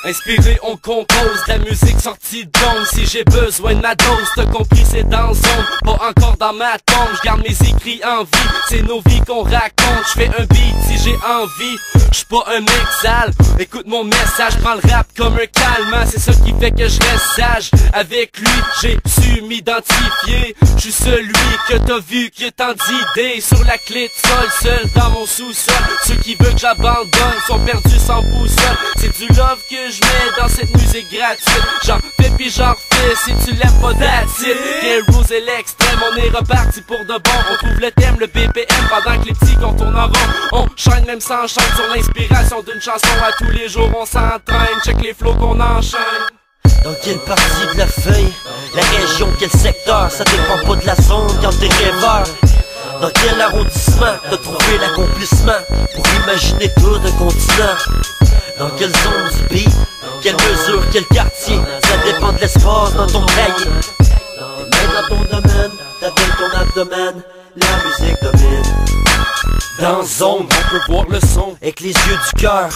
Inspiré, on compose de la musique sortie d'onde. Si j'ai besoin de ma dose, t'as compris, c'est dans zone. Pas encore dans ma tombe, j'garde mes écrits en vie. C'est nos vies qu'on raconte, j'fais un beat si j'ai envie. J'suis pas un mec sale, écoute mon message. Prends le rap comme un calmant, c'est ça qui fait que je reste sage. Avec lui, j'ai su m'identifier. J'suis celui que t'as vu qui a tant d'idées. Sur la clé de sol, seul dans mon sous-sol. Ceux qui veulent que j'abandonne sont perdus sans boussole. C'est du love que je mets dans cette musique gratuite. J'en fais pis j'en refais, si tu l'aimes pas that's it. Heroes et l'extrême, on est reparti pour de bon. On trouve le thème, le BPM, pendant que les petits qu'on tourne en rond. On chaîne même sans chaîne sur l'inspiration d'une chanson. À tous les jours on s'entraîne, check les flows qu'on enchaîne. Dans quelle partie de la feuille, la région, quel secteur, ça dépend pas de la zone quand t'es rêveur. Dans quel arrondissement t'as trouvé l'accomplissement pour imaginer tout un continent? Dans quelle zone du beat, quelle mesure, quel quartier, ça dépend de l'espace dans ton cahier. Même dans ton domaine, t'appelles ton abdomen, la musique domine. Dans zone, on peut voir le son avec les yeux du cœur.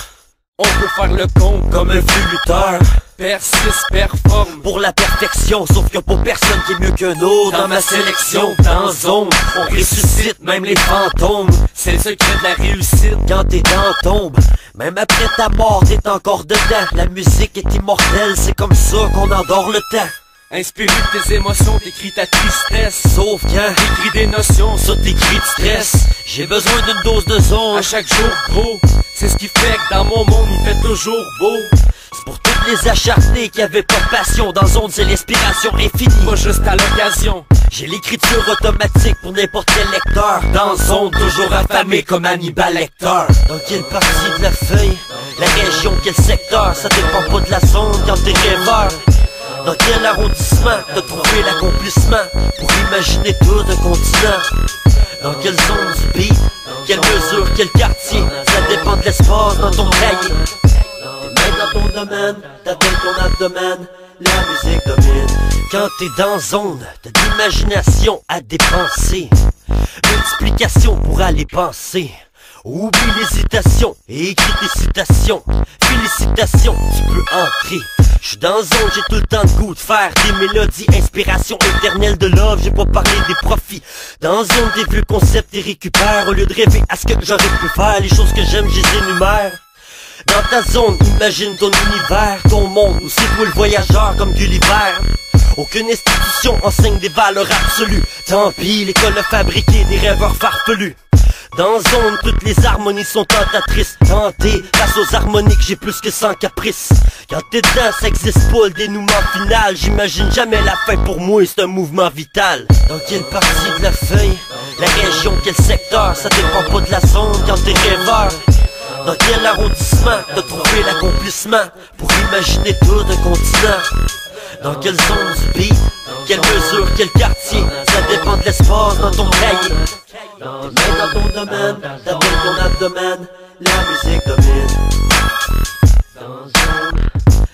On peut faire le compte Comme un flux lutteur, persiste, performe pour la perfection, sauf que pour personne qui est mieux qu'un autre. Dans ma sélection, dans zone, on ressuscite même les fantômes. C'est le secret de la réussite. Quand t'es dans tombe, même après ta mort, t'es encore dedans. La musique est immortelle, c'est comme ça qu'on endort le temps. Inspiré de tes émotions, t'écris ta tristesse. Sauf quand T'écris des notions sur tes cris de stress. j'ai besoin d'une dose de zone. À chaque jour, gros, c'est ce qui fait que dans mon monde, il fait toujours beau. C'est pour toutes les acharnés qui avaient pas de passion. Dans zone, c'est l'inspiration infinie. Pas juste à l'occasion. J'ai l'écriture automatique pour n'importe quel lecteur. Dans zone, toujours affamé comme Hannibal Lecter. Dans quelle partie de la feuille, la région, quel secteur, ça dépend pas de la zone quand t'es rêveur. Dans quel arrondissement t'as trouvé l'accomplissement pour imaginer tout un continent? Dans quelle zone du beat, quelle mesure, quel quartier, ça dépend de l'espace dans ton cahier. Même dans ton domaine, t'appelles ton abdomen, la musique domine. Quand t'es dans zone, t'as de l'imagination à dépenser. Multiplication pour aller penser. Oublie l'hésitation et écris tes citations. Félicitations, tu peux entrer. J'suis dans zone, j'ai tout le temps de goût de faire des mélodies, inspiration éternelle de love, j'ai pas parlé des profits. Dans zone, des vieux concepts et récupère. Au lieu de rêver à ce que j'aurais pu faire, les choses que j'aime, je les énumère. Dans ta zone, imagine ton univers, ton monde, où c'est toi le voyageur comme Gulliver. Aucune institution enseigne des valeurs absolues. Tant pis, l'école a fabriqué des rêveurs farfelus. Dans zone, toutes les harmonies sont tentatrices. Tentées, face aux harmoniques, j'ai plus que 100 caprices. Quand t'es dedans, ça existe pas le dénouement final. J'imagine jamais la fin, pour moi c'est un mouvement vital. Dans quelle partie de la feuille, la région, quel secteur, ça dépend pas de la zone quand t'es rêveur. Dans quel arrondissement t'as trouvé l'accomplissement pour imaginer tout un continent? Dans quelle zone du beat, quelle mesure, quel quartier, ça dépend de l'espace dans ton cahier. Même dans ton domaine, t'appelles ton abdomen, la musique domine. Dans zone,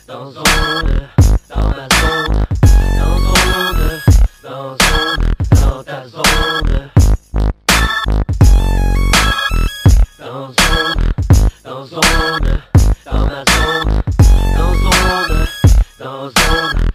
dans zone, dans ma zone, dans zone, dans zone, dans ta zone. Dans zone, dans zone, dans ma zone, dans zone, dans zone.